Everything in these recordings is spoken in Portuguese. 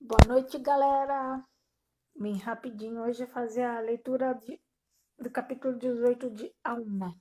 Boa noite, galera. Bem rapidinho hoje fazer a leitura do capítulo 18 de Alma.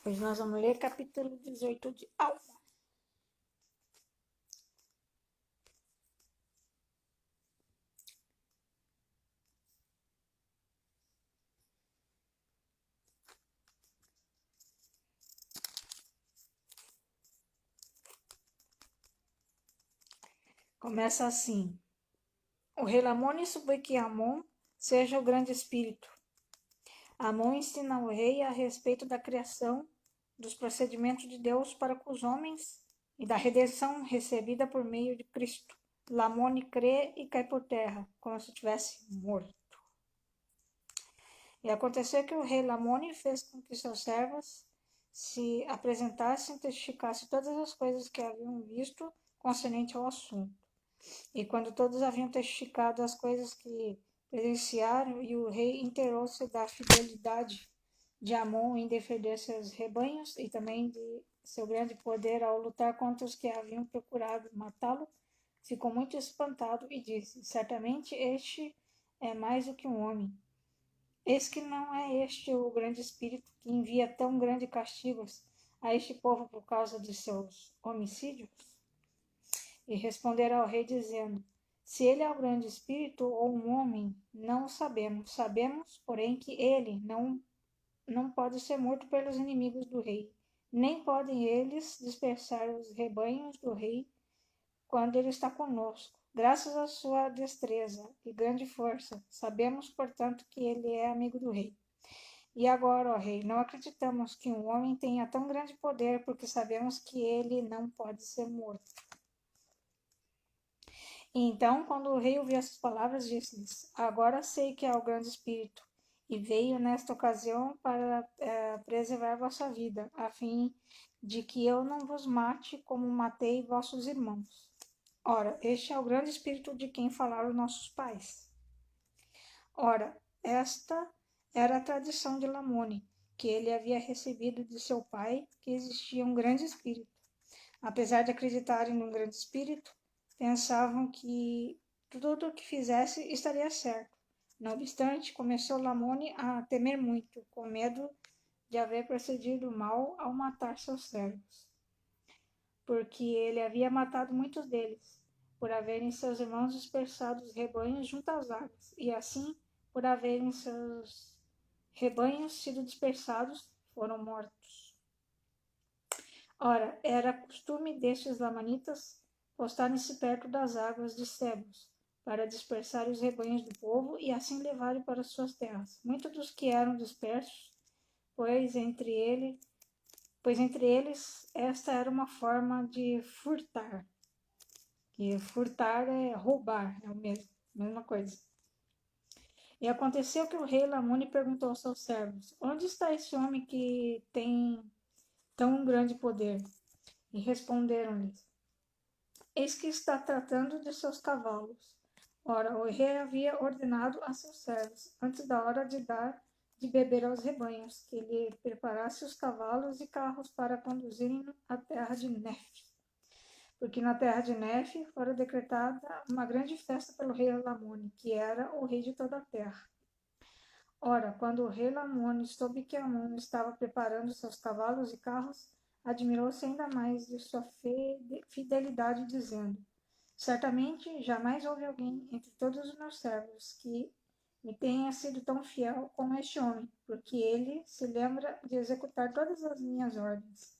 Hoje nós vamos ler capítulo 18 de Alma. Começa assim. O rei Lamone supõe que Amon seja o grande espírito. Amon ensina ao rei a respeito da criação, dos procedimentos de Deus para com os homens e da redenção recebida por meio de Cristo. Lamone crê e cai por terra, como se tivesse morto. E aconteceu que o rei Lamone fez com que seus servos se apresentassem e testificassem todas as coisas que haviam visto concernente ao assunto. E quando todos haviam testificado as coisas que presenciaram, e o rei inteirou-se da fidelidade de Amon em defender seus rebanhos e também de seu grande poder ao lutar contra os que haviam procurado matá-lo, ficou muito espantado e disse: certamente este é mais do que um homem. Eis que não é este o grande espírito que envia tão grandes castigos a este povo por causa de seus homicídios? E responderá ao rei dizendo: se ele é o grande espírito ou um homem, não o sabemos. Sabemos, porém, que ele não pode ser morto pelos inimigos do rei, nem podem eles dispersar os rebanhos do rei quando ele está conosco. Graças à sua destreza e grande força, sabemos, portanto, que ele é amigo do rei. E agora, ó rei, não acreditamos que um homem tenha tão grande poder, porque sabemos que ele não pode ser morto. E então, quando o rei ouviu essas palavras, disse-lhes: agora sei que é o grande espírito, e veio nesta ocasião para preservar vossa vida, a fim de que eu não vos mate como matei vossos irmãos. Ora, este é o grande espírito de quem falaram nossos pais. Ora, esta era a tradição de Lamone, que ele havia recebido de seu pai, que existia um grande espírito. Apesar de acreditarem num grande espírito, pensavam que tudo o que fizesse estaria certo. Não obstante, começou Lamone a temer muito, com medo de haver procedido mal ao matar seus servos, porque ele havia matado muitos deles, por haverem seus irmãos dispersado os rebanhos junto às águas, e assim, por haverem seus rebanhos sido dispersados, foram mortos. Ora, era costume destes lamanitas postarem-se perto das águas de Sebos, para dispersar os rebanhos do povo e assim levarem para suas terras. Muitos dos que eram dispersos, pois entre eles esta era uma forma de furtar. E furtar é roubar, é a mesma coisa. E aconteceu que o rei Lamone perguntou aos seus servos: onde está esse homem que tem tão grande poder? E responderam-lhes: eis que está tratando de seus cavalos. Ora, o rei havia ordenado a seus servos, antes da hora de dar de beber aos rebanhos, que lhe preparasse os cavalos e carros para conduzirem à terra de Nefe. Porque na terra de Nefe fora decretada uma grande festa pelo rei Lamone, que era o rei de toda a terra. Ora, quando o rei Lamone soube que Amon estava preparando seus cavalos e carros, admirou-se ainda mais de sua fidelidade, dizendo: certamente jamais houve alguém entre todos os meus servos que me tenha sido tão fiel como este homem, porque ele se lembra de executar todas as minhas ordens.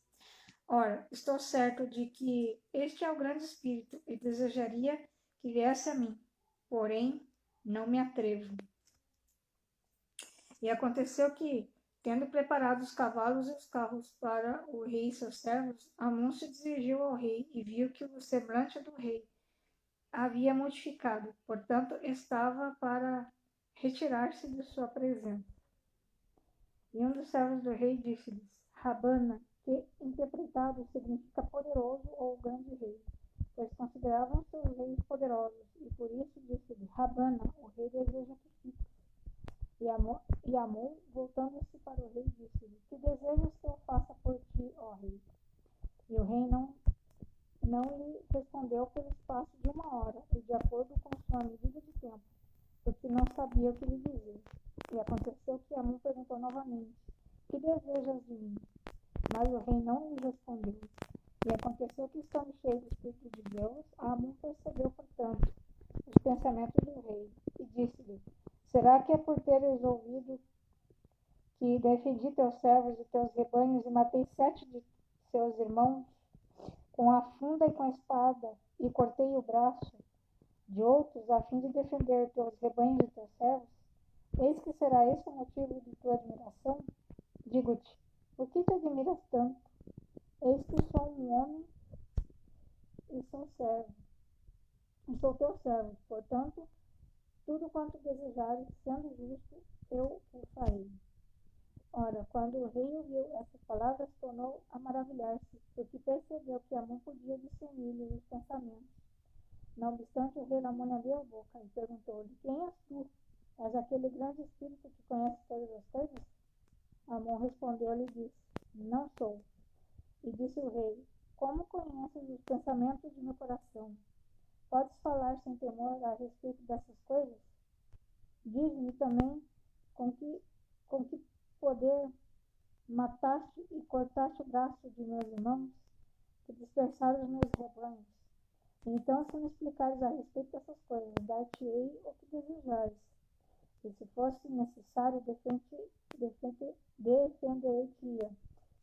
Ora, estou certo de que este é o grande espírito e desejaria que viesse a mim, porém não me atrevo. E aconteceu que, tendo preparado os cavalos e os carros para o rei e seus servos, Amon se dirigiu ao rei e viu que o semblante do rei havia modificado, portanto estava para retirar-se de sua presença. E um dos servos do rei disse-lhes: Rabana, que interpretado significa poderoso ou grande rei, pois consideravam-se os reis poderosos, e por isso disse-lhe: Rabana, o rei deseja que fique. E Amon, voltando-se para o rei, disse-lhe: Que desejas que eu faça por ti, ó rei? E o rei não lhe respondeu pelo espaço de uma hora, e de acordo com sua medida de tempo, porque não sabia o que lhe dizer. E aconteceu que Amon perguntou novamente: Que desejas de mim? Mas o rei não lhe respondeu. E aconteceu que, estando cheio do Espírito de Deus, Amon percebeu, portanto, os pensamentos do rei, e disse-lhe: Será que é por teres ouvido que defendi teus servos e teus rebanhos e matei 7 de seus irmãos com a funda e com a espada, e cortei o braço de outros a fim de defender teus rebanhos e teus servos? Eis que será esse o motivo de tua admiração? Digo-te, por que te admiras tanto? Eis que sou um homem e sou servo, e sou teu servo, portanto, tudo quanto desejares, sendo justo, eu o farei. Ora, quando o rei ouviu essas palavras, tornou a maravilhar-se, porque percebeu que Amon podia discernir-lhe os pensamentos. Não obstante, o rei Ramon abriu a boca e perguntou-lhe: Quem és tu? És aquele grande espírito que conhece todas as coisas? Amon respondeu-lhe e disse: Não sou. E disse o rei: Como conheces os pensamentos de meu coração? Podes falar sem temor a respeito dessas coisas? Diz-me também com que poder mataste e cortaste o braço de meus irmãos, que dispersaram os meus rebanhos. Então, se me explicares a respeito dessas coisas, dar-te-ei o que desejares. E se fosse necessário, defender-te-ia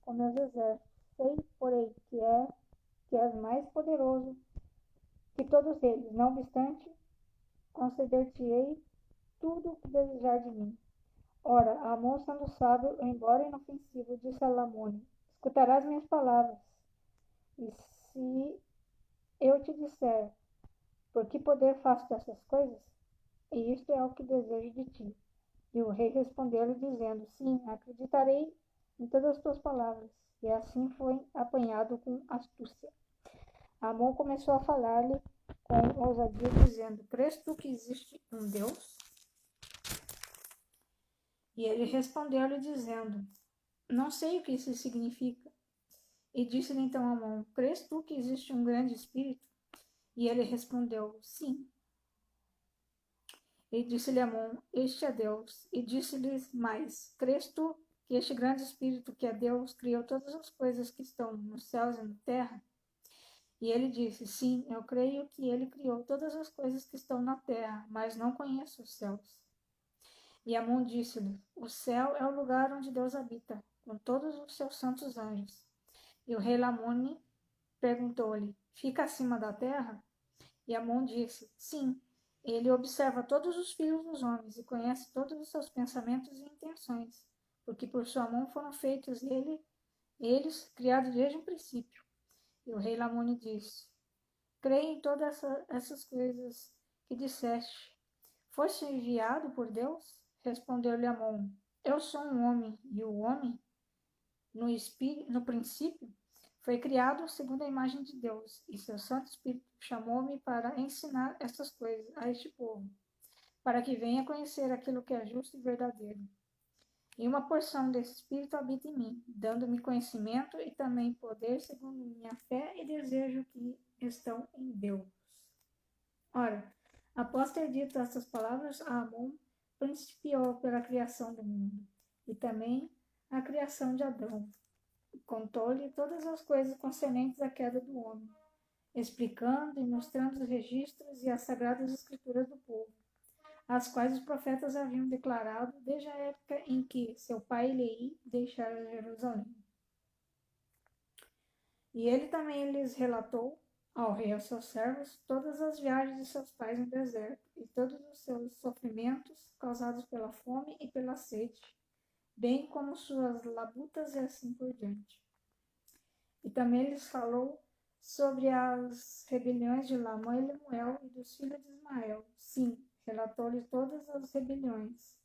com meus exércitos. Sei, porém, que és mais poderoso que todos eles. Não obstante, conceder-te-ei tudo o que desejar de mim. Ora, Amon, sendo sábio, embora inofensivo, disse a Lamone: Escutarás minhas palavras. E se eu te disser, por que poder faço dessas coisas? E isto é o que desejo de ti. E o rei respondeu-lhe, dizendo: Sim, acreditarei em todas as tuas palavras. E assim foi apanhado com astúcia. Amon começou a falar-lhe com ousadia, dizendo: Crês tu que existe um Deus? E ele respondeu-lhe, dizendo: Não sei o que isso significa. E disse-lhe então Amon: Crês tu que existe um grande espírito? E ele respondeu: Sim. E disse-lhe Amon: Este é Deus. E disse-lhes mais: Crês tu que este grande espírito que é Deus criou todas as coisas que estão nos céus e na terra? E ele disse: Sim, eu creio que ele criou todas as coisas que estão na terra, mas não conheço os céus. E Amon disse-lhe: O céu é o lugar onde Deus habita, com todos os seus santos anjos. E o rei Lamone perguntou-lhe: Fica acima da terra? E Amon disse: Sim, ele observa todos os filhos dos homens e conhece todos os seus pensamentos e intenções, porque por sua mão foram feitos eles, criados desde o princípio. E o rei Lamone disse: Creio em todas essas coisas que disseste. Foste enviado por Deus? Respondeu-lhe Amon: Eu sou um homem, e o homem, no princípio, foi criado segundo a imagem de Deus, e seu Santo Espírito chamou-me para ensinar estas coisas a este povo, para que venha conhecer aquilo que é justo e verdadeiro. E uma porção desse Espírito habita em mim, dando-me conhecimento e também poder segundo minha fé e desejo que estão em Deus. Ora, após ter dito essas palavras, Amon principiou pela criação do mundo e também a criação de Adão. Contou-lhe todas as coisas concernentes à queda do homem, explicando e mostrando os registros e as sagradas escrituras do povo, as quais os profetas haviam declarado desde a época em que seu pai Elei deixara Jerusalém. E ele também lhes relatou ao rei e aos seus servos todas as viagens de seus pais no deserto e todos os seus sofrimentos causados pela fome e pela sede, bem como suas labutas e assim por diante. E também lhes falou sobre as rebeliões de Lamã e Lemuel e dos filhos de Ismael. Sim, relatou-lhes todas as rebeliões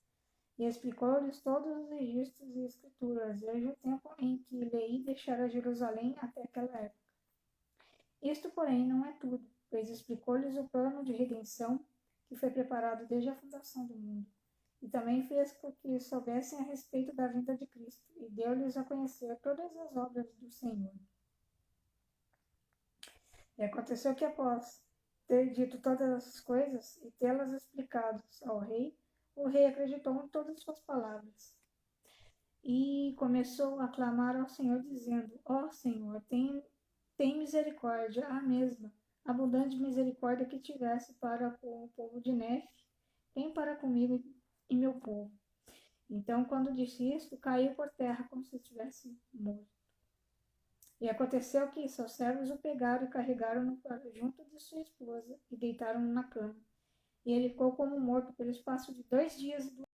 e explicou-lhes todos os registros e escrituras, desde o tempo em que Lei deixara Jerusalém até aquela época. Isto, porém, não é tudo, pois explicou-lhes o plano de redenção que foi preparado desde a fundação do mundo, e também fez com que soubessem a respeito da vinda de Cristo, e deu-lhes a conhecer todas as obras do Senhor. E aconteceu que, após ter dito todas essas coisas e tê-las explicado ao rei, o rei acreditou em todas as suas palavras. E começou a clamar ao Senhor, dizendo: Ó Senhor, tem misericórdia, a mesma, abundante misericórdia que tivesse para com o povo de Nefe, tem para comigo e meu povo. Então, quando disse isto, caiu por terra como se estivesse morto. E aconteceu que seus servos o pegaram e carregaram-no para junto de sua esposa e deitaram-no na cama. E ele ficou como morto pelo espaço de 2 dias e 2